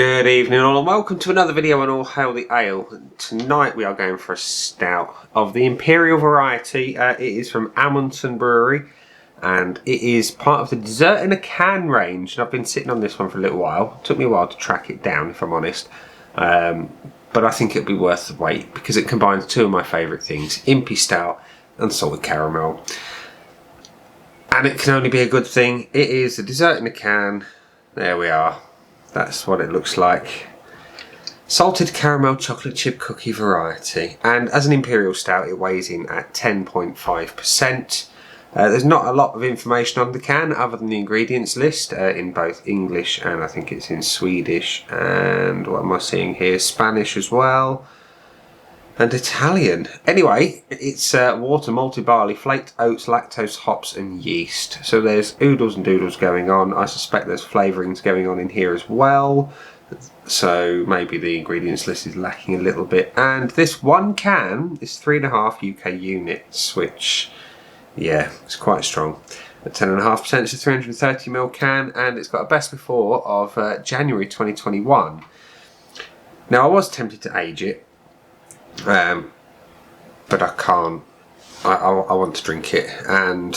Good evening all and welcome to another video on All Hail the Ale. Tonight we are going for a stout of the Imperial variety. It is from Amundsen Brewery and it is part of the dessert in a can range. And I've been sitting on this one for a little while. It took me a while to track it down if I'm honest. But I think it'll be worth the wait because it combines two of my favourite things, Impy Stout and salted caramel. And it can only be a good thing. It is a dessert in a can. There we are. That's what it looks like. Salted caramel chocolate chip cookie variety. And as an imperial stout, it weighs in at 10.5%. There's not a lot of information on the can other than the ingredients list in both English and I think it's in Swedish. And what am I seeing here? Spanish as well. And Italian. Anyway, it's water, malted barley, flaked oats, lactose, hops and yeast. So there's oodles and doodles going on. I suspect there's flavourings going on in here as well. So maybe the ingredients list is lacking a little bit. And this one can is 3.5 UK units, which, yeah, it's quite strong. At 10.5%, it's a 330ml can and it's got a best before of January 2021. Now I was tempted to age it. But I can't. I want to drink it, and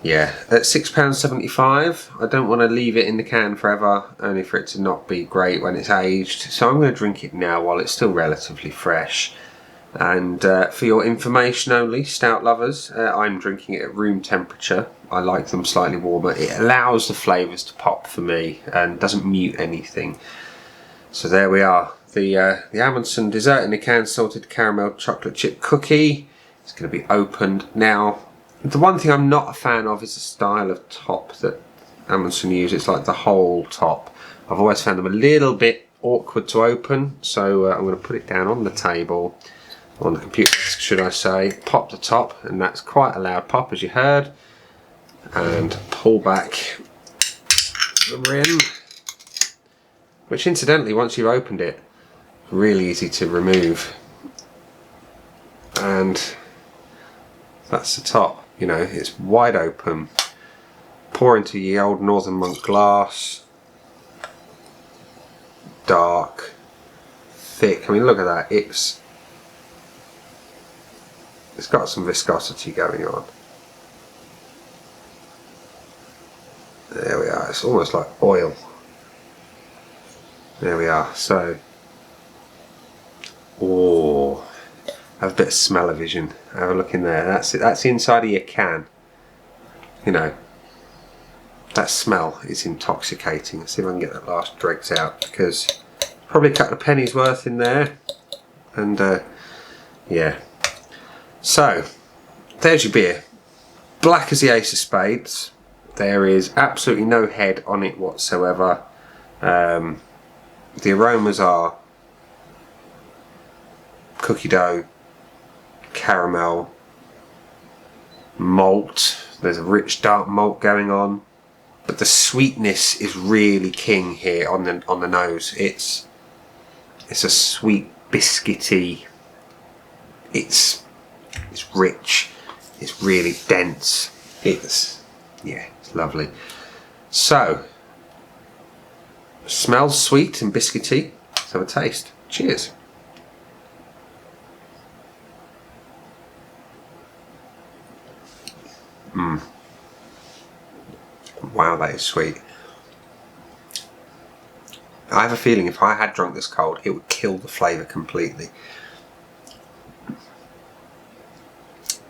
yeah, at £6.75 I don't want to leave it in the can forever only for it to not be great when it's aged, so I'm going to drink it now while it's still relatively fresh. And for your information only, stout lovers, I'm drinking it at room temperature. I like them slightly warmer. It allows the flavours to pop for me and doesn't mute anything. So there we are. The Amundsen dessert in a can salted caramel chocolate chip cookie. It's going to be opened now. The one thing I'm not a fan of is the style of top that Amundsen use. It's like the whole top. I've always found them a little bit awkward to open, so I'm going to put it down on the table, on the computer should I say, pop the top, and that's quite a loud pop as you heard, and pull back the rim, which incidentally once you've opened it, really easy to remove. And that's the top, you know, it's wide open. Pour into the old Northern Monk glass. Dark, thick, I mean look at that, it's got some viscosity going on. There we are, it's almost like oil. There we are, so oh, have a bit of smell-o-vision. Have a look in there. That's it. That's the inside of your can. You know, that smell is intoxicating. Let's see if I can get that last dregs out, because probably a couple of pennies worth in there. And yeah. So there's your beer. Black as the ace of spades. There is absolutely no head on it whatsoever. The aromas are cookie dough, caramel, malt. There's a rich dark malt going on, but the sweetness is really king here on the nose. It's a sweet biscuity. It's rich. It's really dense. It's lovely. So smells sweet and biscuity. Let's have a taste. Cheers. Wow, that is sweet. I have a feeling if I had drunk this cold, it would kill the flavour completely.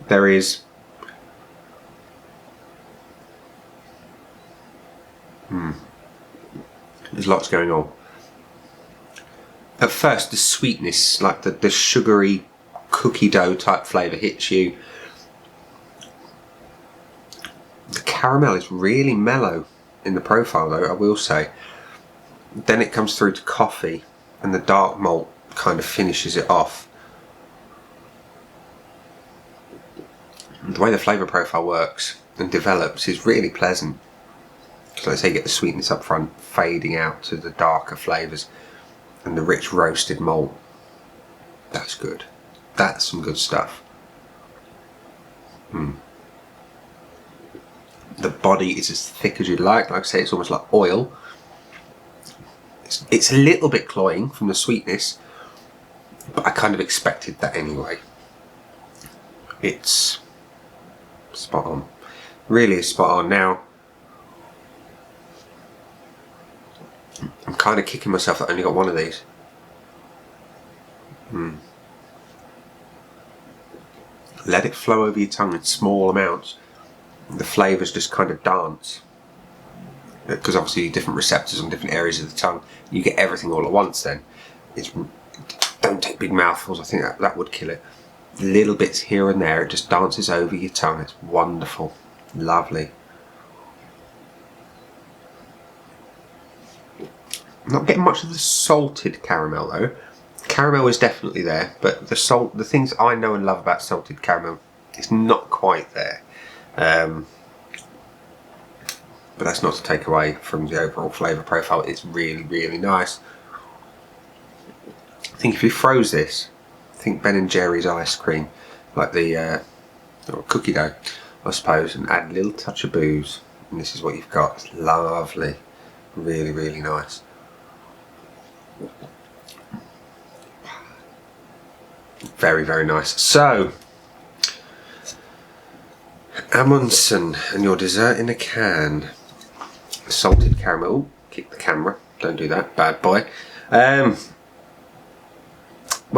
There's lots going on. At first, the sweetness, like the sugary cookie dough type flavour hits you. The caramel is really mellow in the profile though, I will say. Then it comes through to coffee and the dark malt kind of finishes it off. And the way the flavour profile works and develops is really pleasant. So let's say you get the sweetness up front fading out to the darker flavours and the rich roasted malt. That's good. That's some good stuff. The body is as thick as you'd like I say, it's almost like oil. It's a little bit cloying from the sweetness, but I kind of expected that anyway. It's spot on. Really is spot on. Now, I'm kind of kicking myself that I only got one of these. Let it flow over your tongue in small amounts. The flavours just kind of dance. Because obviously different receptors on different areas of the tongue. You get everything all at once then. Don't take big mouthfuls, I think that would kill it. Little bits here and there, it just dances over your tongue. It's wonderful. Lovely. I'm not getting much of the salted caramel though. Caramel is definitely there, but the things I know and love about salted caramel is not quite there. But that's not to take away from the overall flavour profile. It's really, really nice. I think if you froze this, think Ben and Jerry's ice cream, like the or cookie dough, I suppose, and add a little touch of booze, and this is what you've got. It's lovely. Really, really nice. Very, very nice. So, Amundsen and your dessert in a can. Salted caramel. Ooh, kick the camera. Don't do that. Bad boy. Where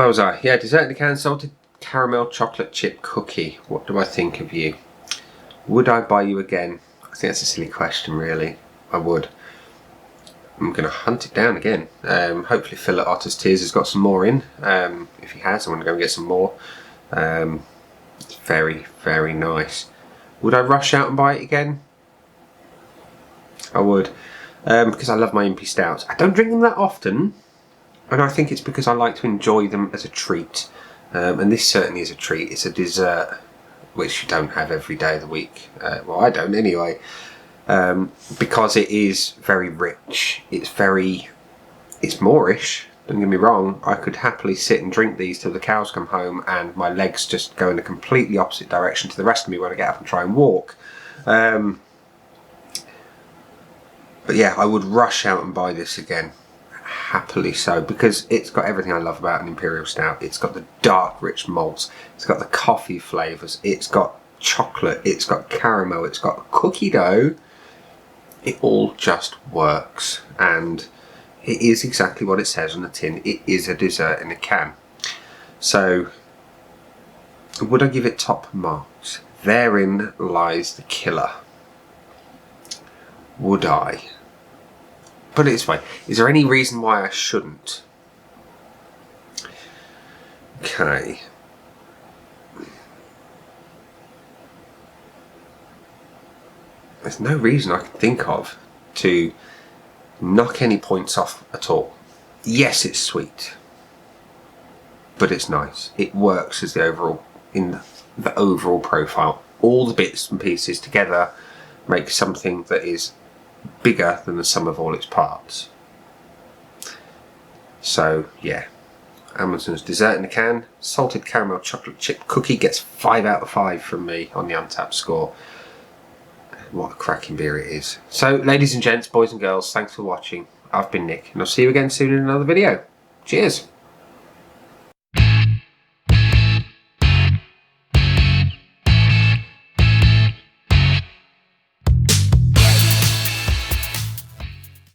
was I? Yeah, dessert in a can. Salted caramel chocolate chip cookie. What do I think of you? Would I buy you again? I think that's a silly question, really. I would. I'm going to hunt it down again. Hopefully Phil at Otter's Tears has got some more in. If he has, I'm going to go and get some more. It's very, very nice. Would I rush out and buy it again? I would. Because I love my impy stouts. I don't drink them that often. And I think it's because I like to enjoy them as a treat. And this certainly is a treat. It's a dessert which you don't have every day of the week. Well, I don't anyway. Because it is very rich. It's moreish, don't get me wrong. I could happily sit and drink these till the cows come home and my legs just go in a completely opposite direction to the rest of me when I get up and try and walk. But yeah, I would rush out and buy this again. Happily so, because it's got everything I love about an imperial stout. It's got the dark rich malts, it's got the coffee flavours, it's got chocolate, it's got caramel, it's got cookie dough. It all just works, and it is exactly what it says on the tin. It is a dessert in a can. So, would I give it top marks? Therein lies the killer. Would I? Put it this way, is there any reason why I shouldn't? Okay. There's no reason I can think of to knock any points off at all. Yes, it's sweet, but it's nice. It works as the overall profile. All the bits and pieces together make something that is bigger than the sum of all its parts. So yeah, Amundsen's dessert in a can, salted caramel chocolate chip cookie gets 5 out of 5 from me on the Untapped score. What a cracking beer it is. So ladies and gents, boys and girls, thanks for watching. I've been Nick, and I'll see you again soon in another video. Cheers.